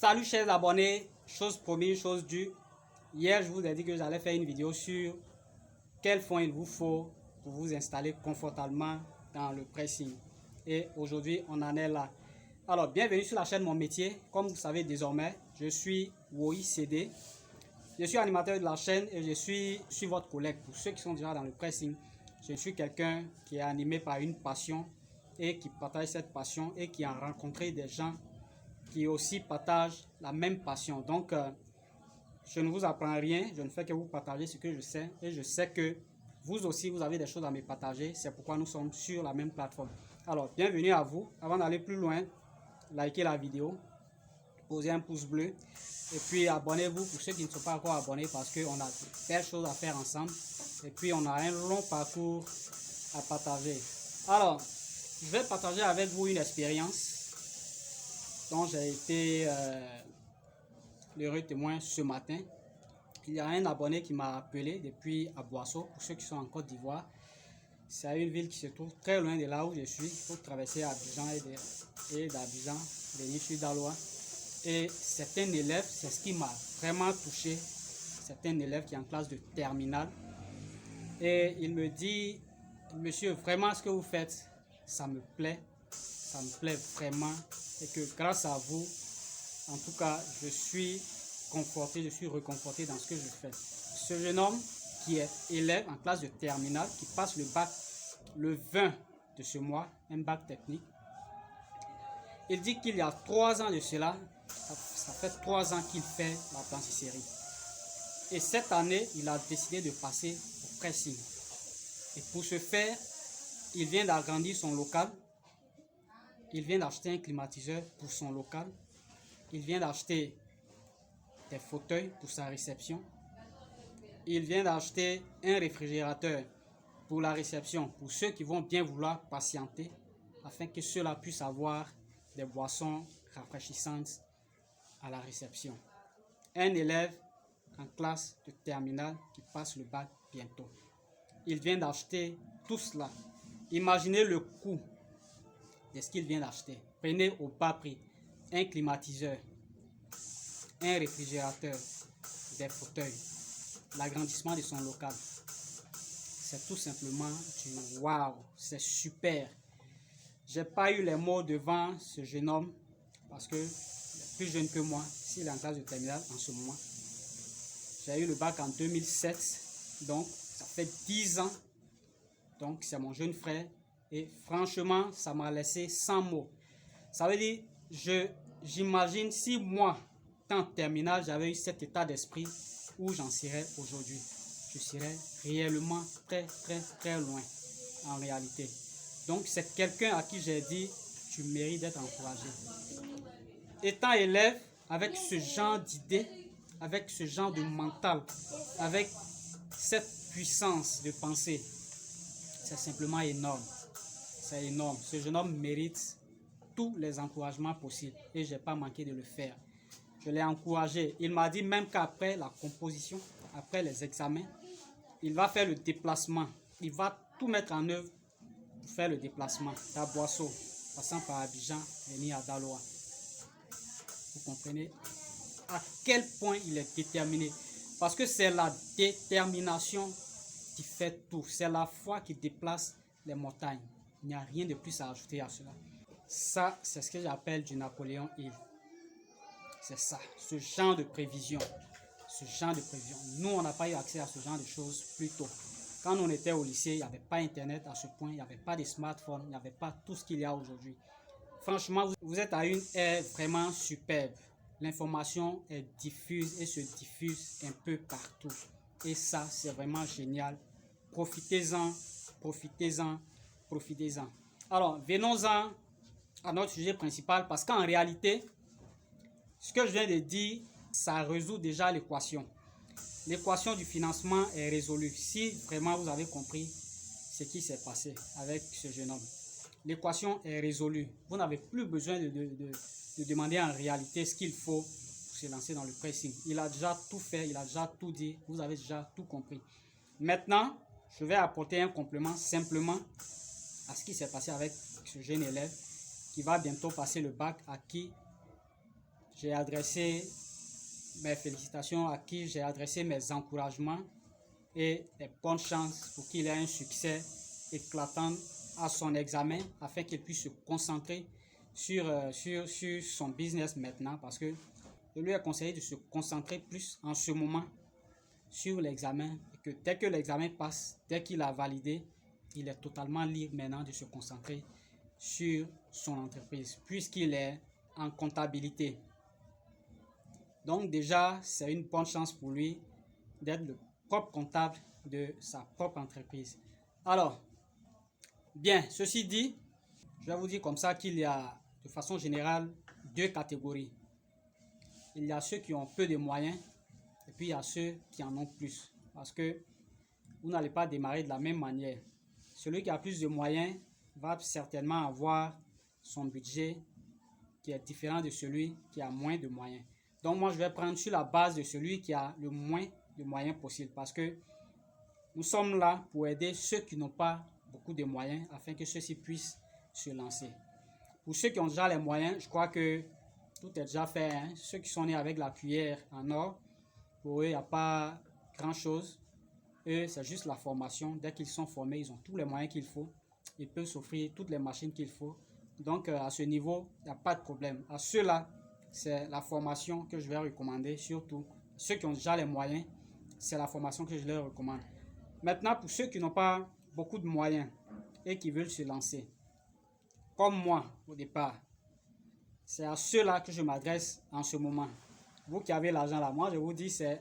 Salut chers abonnés, chose promise, chose due. Hier, je vous ai dit que j'allais faire une vidéo sur quels fonds il vous faut pour vous installer confortablement dans le pressing. Et aujourd'hui, on en est là. Alors, bienvenue sur la chaîne Mon Métier. Comme vous savez désormais, je suis Woyi CD. Je suis animateur de la chaîne et je suis votre collègue. Pour ceux qui sont déjà dans le pressing, je suis quelqu'un qui est animé par une passion et qui partage cette passion et qui a rencontré des gens qui aussi partagent la même passion. Donc, je ne vous apprends rien, je ne fais que vous partager ce que je sais. Et je sais que vous aussi, vous avez des choses à me partager. C'est pourquoi nous sommes sur la même plateforme. Alors, bienvenue à vous. Avant d'aller plus loin, likez la vidéo, posez un pouce bleu. Et puis, abonnez-vous pour ceux qui ne sont pas encore abonnés parce qu'on a de belles choses à faire ensemble. Et puis, on a un long parcours à partager. Alors, je vais partager avec vous une expérience dont j'ai été l'heureux témoin ce matin. Il y a un abonné qui m'a appelé depuis Aboisseau, pour ceux qui sont en Côte d'Ivoire. C'est une ville qui se trouve très loin de là où je suis. Il faut traverser Abidjan et d'Abidjan venir sur Daloa. Et c'est un élève, c'est ce qui m'a vraiment touché. C'est un élève qui est en classe de terminale. Et il me dit, monsieur, vraiment ce que vous faites, ça me plaît vraiment. Et que grâce à vous, en tout cas, je suis conforté, je suis reconforté dans ce que je fais. Ce jeune homme qui est élève en classe de terminale, qui passe le bac le 20 de ce mois, un bac technique. Il dit qu'il y a 3 ans de cela, ça fait 3 ans qu'il fait la blanchisserie. Et cette année, il a décidé de passer au pressing. Et pour ce faire, il vient d'agrandir son local. Il vient d'acheter un climatiseur pour son local. Il vient d'acheter des fauteuils pour sa réception. Il vient d'acheter un réfrigérateur pour la réception, pour ceux qui vont bien vouloir patienter, afin que ceux-là puissent avoir des boissons rafraîchissantes à la réception. Un élève en classe de terminale qui passe le bac bientôt. Il vient d'acheter tout cela. Imaginez le coût de ce qu'il vient d'acheter. Prenez au bas prix un climatiseur, un réfrigérateur, des fauteuils, l'agrandissement de son local. C'est tout simplement du waouh, c'est super. J'ai pas eu les mots devant ce jeune homme parce que il est plus jeune que moi, s'il est en classe de terminale en ce moment. J'ai eu le bac en 2007, donc ça fait 10 ans. Donc c'est mon jeune frère et franchement, ça m'a laissé sans mots. Ça veut dire, j'imagine si moi, en terminale, j'avais eu cet état d'esprit où j'en serais aujourd'hui. Je serais réellement très loin en réalité. Donc c'est quelqu'un à qui j'ai dit, tu mérites d'être encouragé. Étant élève, avec ce genre d'idée, avec ce genre de mental, avec cette puissance de pensée, c'est simplement énorme. C'est énorme. Ce jeune homme mérite tous les encouragements possibles et je n'ai pas manqué de le faire. Je l'ai encouragé. Il m'a dit même qu'après la composition, après les examens, il va faire le déplacement. Il va tout mettre en œuvre pour faire le déplacement d'Aboisseau, passant par Abidjan, venir à Daloa. Vous comprenez à quel point il est déterminé. Parce que c'est la détermination qui fait tout. C'est la foi qui déplace les montagnes. Il n'y a rien de plus à ajouter à cela. Ça, c'est ce que j'appelle du Napoléon Hill. C'est ça, ce genre de prévision. Ce genre de prévision. Nous, on n'a pas eu accès à ce genre de choses plus tôt. Quand on était au lycée, il n'y avait pas Internet à ce point, il n'y avait pas de smartphone, il n'y avait pas tout ce qu'il y a aujourd'hui. Franchement, vous êtes à une ère vraiment superbe. L'information est diffuse et se diffuse un peu partout. Et ça, c'est vraiment génial. Profitez-en, profitez-en, profitez-en. Alors, venons-en à notre sujet principal parce qu'en réalité, ce que je viens de dire, ça résout déjà l'équation. L'équation du financement est résolue. Si vraiment vous avez compris ce qui s'est passé avec ce jeune homme, l'équation est résolue. Vous n'avez plus besoin de demander en réalité ce qu'il faut pour se lancer dans le pressing. Il a déjà tout fait, il a déjà tout dit, vous avez déjà tout compris. Maintenant, je vais apporter un complément simplement à ce qui s'est passé avec ce jeune élève qui va bientôt passer le bac, à qui j'ai adressé mes félicitations, à qui j'ai adressé mes encouragements et les bonnes chances pour qu'il ait un succès éclatant à son examen afin qu'il puisse se concentrer sur son business maintenant, parce que je lui ai conseillé de se concentrer plus en ce moment sur l'examen et que dès que l'examen passe, dès qu'il a validé, il est totalement libre maintenant de se concentrer sur son entreprise puisqu'il est en comptabilité. Donc déjà, c'est une bonne chance pour lui d'être le propre comptable de sa propre entreprise. Alors, bien, ceci dit, je vais vous dire comme ça qu'il y a de façon générale deux catégories. Il y a ceux qui ont peu de moyens et puis il y a ceux qui en ont plus. Parce que vous n'allez pas démarrer de la même manière. Celui qui a plus de moyens va certainement avoir son budget qui est différent de celui qui a moins de moyens. Donc moi, je vais prendre sur la base de celui qui a le moins de moyens possible parce que nous sommes là pour aider ceux qui n'ont pas beaucoup de moyens afin que ceux-ci puissent se lancer. Pour ceux qui ont déjà les moyens, je crois que tout est déjà fait. Hein? Ceux qui sont nés avec la cuillère en or, pour eux, il n'y a pas grand-chose. Eux, c'est juste la formation. Dès qu'ils sont formés, ils ont tous les moyens qu'il faut. Ils peuvent s'offrir toutes les machines qu'il faut. Donc, à ce niveau, il n'y a pas de problème. À ceux-là, c'est la formation que je vais recommander, surtout. Ceux qui ont déjà les moyens, c'est la formation que je leur recommande. Maintenant, pour ceux qui n'ont pas beaucoup de moyens et qui veulent se lancer, comme moi au départ, c'est à ceux-là que je m'adresse en ce moment. Vous qui avez l'argent là, moi je vous dis c'est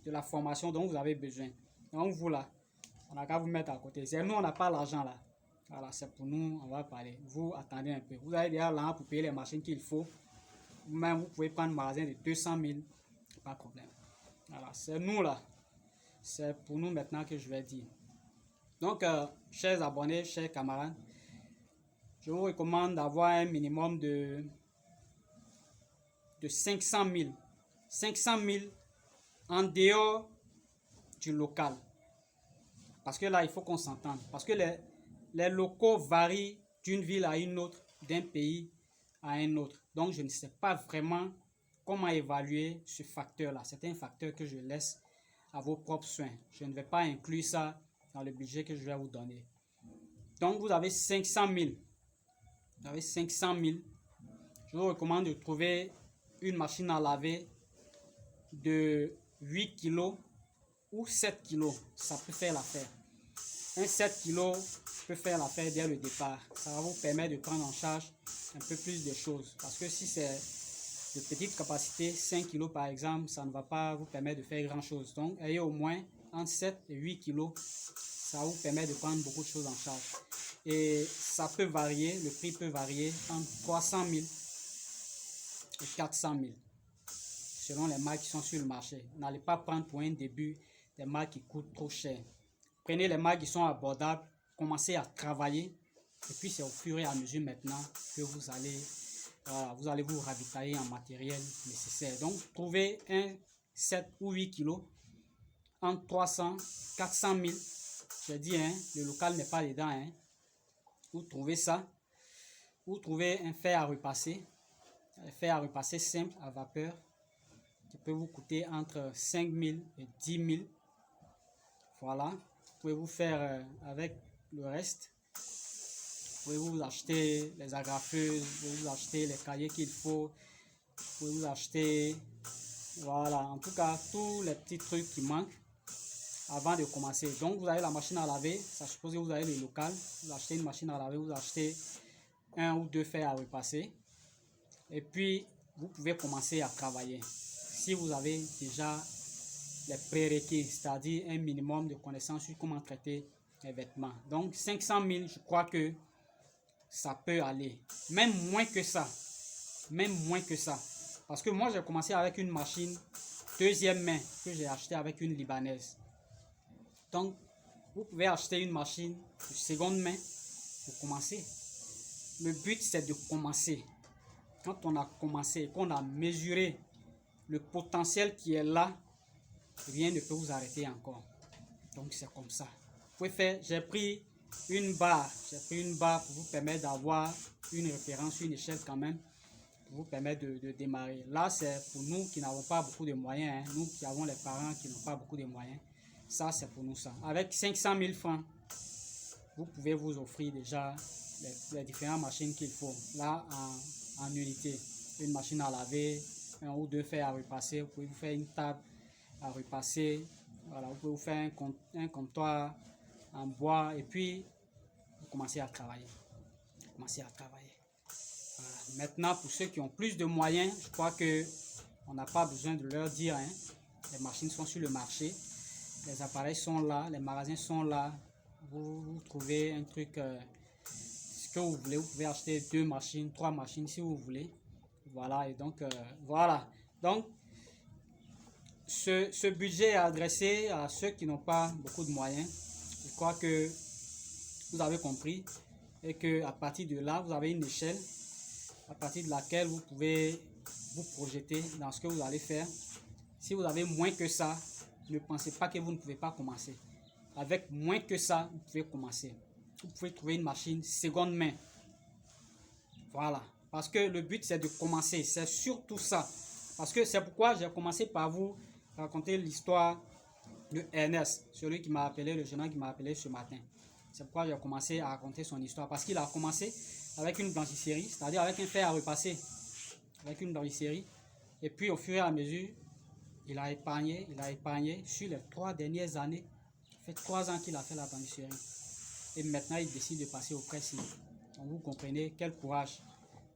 de la formation dont vous avez besoin. Donc vous là, on n'a qu'à vous mettre à côté. C'est nous, on n'a pas l'argent là. Voilà, c'est pour nous, on va parler. Vous attendez un peu. Vous avez déjà l'argent pour payer les machines qu'il faut. Même vous pouvez prendre un magasin de 200 000, pas de problème. Voilà, c'est nous là. C'est pour nous maintenant que je vais dire. Donc, chers abonnés, chers camarades, je vous recommande d'avoir un minimum de 500 000. 500 000 en dehors du local. Parce que là, il faut qu'on s'entende. Parce que les locaux varient d'une ville à une autre, d'un pays à un autre. Donc, je ne sais pas vraiment comment évaluer ce facteur-là. C'est un facteur que je laisse à vos propres soins. Je ne vais pas inclure ça dans le budget que je vais vous donner. Donc, vous avez 500 000. Vous avez 500 000. Je vous recommande de trouver une machine à laver de 8 kg ou 7 kg. Ça peut faire l'affaire. Un 7 kg peut faire l'affaire dès le départ. Ça va vous permettre de prendre en charge un peu plus de choses. Parce que si c'est de petite capacité, 5 kg par exemple, ça ne va pas vous permettre de faire grand chose. Donc, ayez au moins entre 7 et 8 kg. Ça va vous permettre de prendre beaucoup de choses en charge. Et ça peut varier, le prix peut varier entre 300 000 et 400 000. Selon les marques qui sont sur le marché. N'allez pas prendre pour un début des marques qui coûtent trop cher. Prenez les marques qui sont abordables, commencez à travailler. Et puis c'est au fur et à mesure maintenant que vous allez vous ravitailler en matériel nécessaire. Donc trouvez un 7 ou 8 kg entre 300 400 000. Je dis, hein, le local n'est pas dedans. Hein. Vous trouvez ça. Vous trouvez un fer à repasser. Un fer à repasser simple à vapeur qui peut vous coûter entre 5 000 et 10 000. Voilà. Vous pouvez vous faire avec le reste. Vous pouvez vous acheter les agrafeuses, vous pouvez vous acheter les cahiers qu'il faut. Vous pouvez vous acheter, voilà, en tout cas, tous les petits trucs qui manquent avant de commencer. Donc, vous avez la machine à laver. Ça suppose que vous avez le local. Vous achetez une machine à laver, vous achetez un ou deux fers à repasser. Et puis, vous pouvez commencer à travailler. Si vous avez déjà les prérequis, c'est-à-dire un minimum de connaissances sur comment traiter les vêtements. Donc, 500 000, je crois que ça peut aller. Même moins que ça. Même moins que ça. Parce que moi, j'ai commencé avec une machine deuxième main que j'ai acheté avec une Libanaise. Donc, vous pouvez acheter une machine de seconde main pour commencer. Le but, c'est de commencer. Quand on a commencé, qu'on a mesuré le potentiel qui est là, rien ne peut vous arrêter encore. Donc, c'est comme ça. Vous pouvez faire, j'ai pris une barre pour vous permettre d'avoir une référence, une échelle quand même. pour vous permettre de démarrer. Là, c'est pour nous qui n'avons pas beaucoup de moyens, hein, nous qui avons les parents qui n'ont pas beaucoup de moyens. Ça, c'est pour nous ça. Avec 500 000 francs, vous pouvez vous offrir déjà les différentes machines qu'il faut. Là, en unité, une machine à laver, un ou deux fers à repasser. Vous pouvez vous faire une table à repasser. Voilà, vous pouvez vous faire un comptoir en bois et puis vous commencez à travailler. Voilà. Maintenant, pour ceux qui ont plus de moyens, je crois que on n'a pas besoin de leur dire. Hein. Les machines sont sur le marché, les appareils sont là, les magasins sont là. Vous trouvez un truc, ce que vous voulez. Vous pouvez acheter 2 machines, 3 machines si vous voulez. Voilà, et donc voilà. Donc, ce budget est adressé à ceux qui n'ont pas beaucoup de moyens. Je crois que vous avez compris et que à partir de là, vous avez une échelle à partir de laquelle vous pouvez vous projeter dans ce que vous allez faire. Si vous avez moins que ça, ne pensez pas que vous ne pouvez pas commencer. Avec moins que ça, vous pouvez commencer. Vous pouvez trouver une machine seconde main. Voilà. Parce que le but, c'est de commencer. C'est surtout ça. Parce que c'est pourquoi j'ai commencé par vous raconter l'histoire de Ernest, celui qui m'a appelé, le jeune homme qui m'a appelé ce matin. C'est pourquoi j'ai commencé à raconter son histoire. Parce qu'il a commencé avec une blanchisserie, c'est-à-dire avec un fer à repasser. Avec une blanchisserie. Et puis, au fur et à mesure, il a épargné sur les 3 dernières années. Ça fait 3 ans qu'il a fait la blanchisserie. Et maintenant, il décide de passer au pressing. Donc, vous comprenez, quel courage.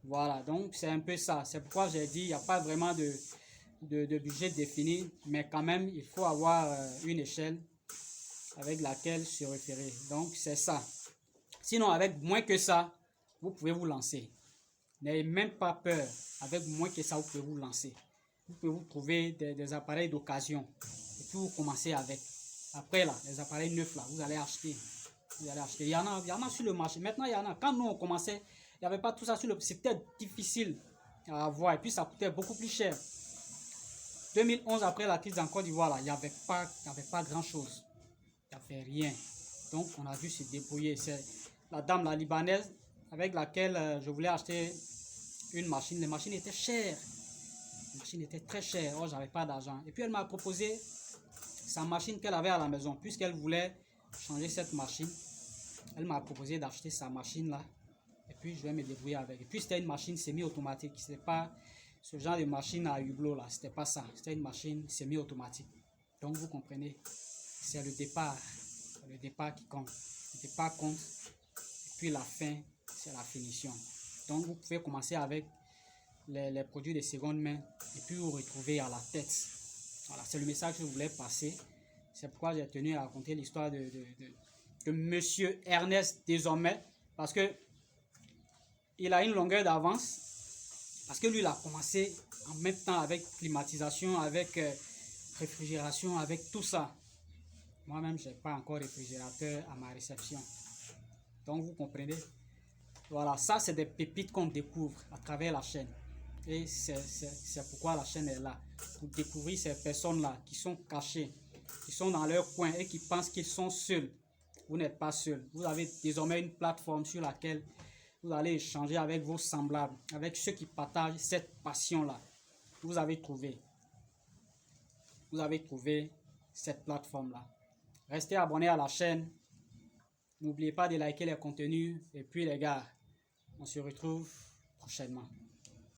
Voilà, donc c'est un peu ça. C'est pourquoi j'ai dit, il n'y a pas vraiment de budget défini, mais quand même, il faut avoir une échelle avec laquelle se référer. Donc, c'est ça. Sinon, avec moins que ça, vous pouvez vous lancer. N'ayez même pas peur. Avec moins que ça, vous pouvez vous lancer. Vous pouvez vous trouver des appareils d'occasion. Et puis, vous commencez avec. Après, là, les appareils neufs, là, vous allez acheter. Il y en a sur le marché. Maintenant, il y en a. Quand nous, on commençait, il n'y avait pas tout ça sur le... C'était difficile à avoir. Et puis, ça coûtait beaucoup plus cher. 2011, après la crise en Côte d'Ivoire, là, il n'y avait pas grand-chose. Il n'y avait rien. Donc, on a dû se débrouiller. C'est la dame, la Libanaise, avec laquelle je voulais acheter une machine. Les machines étaient chères. Les machines étaient très chères. Oh, j'avais pas d'argent. Et puis, elle m'a proposé sa machine qu'elle avait à la maison. Puisqu'elle voulait changer cette machine, elle m'a proposé d'acheter sa machine là. Et puis, je vais me débrouiller avec. Et puis, c'était une machine semi-automatique. C'était pas ce genre de machine à hublot là. C'était pas ça. C'était une machine semi-automatique. Donc, vous comprenez, c'est le départ. C'est le départ qui compte. Le départ compte. Et puis, la fin, c'est la finition. Donc, vous pouvez commencer avec les produits de seconde main. Et puis, vous retrouvez à la tête. Voilà, c'est le message que je voulais passer. C'est pourquoi j'ai tenu à raconter l'histoire de Monsieur Ernest désormais. Parce que il a une longueur d'avance. Parce que lui, il a commencé en même temps avec climatisation, avec réfrigération, avec tout ça. Moi-même, je n'ai pas encore réfrigérateur à ma réception. Donc, vous comprenez. Voilà, ça, c'est des pépites qu'on découvre à travers la chaîne. Et c'est pourquoi la chaîne est là. Pour découvrir ces personnes-là qui sont cachées, qui sont dans leur coin et qui pensent qu'ils sont seuls. Vous n'êtes pas seul. Vous avez désormais une plateforme sur laquelle vous allez échanger avec vos semblables, avec ceux qui partagent cette passion-là. Vous avez trouvé cette plateforme-là. Restez abonnés à la chaîne. N'oubliez pas de liker les contenus. Et puis les gars, on se retrouve prochainement.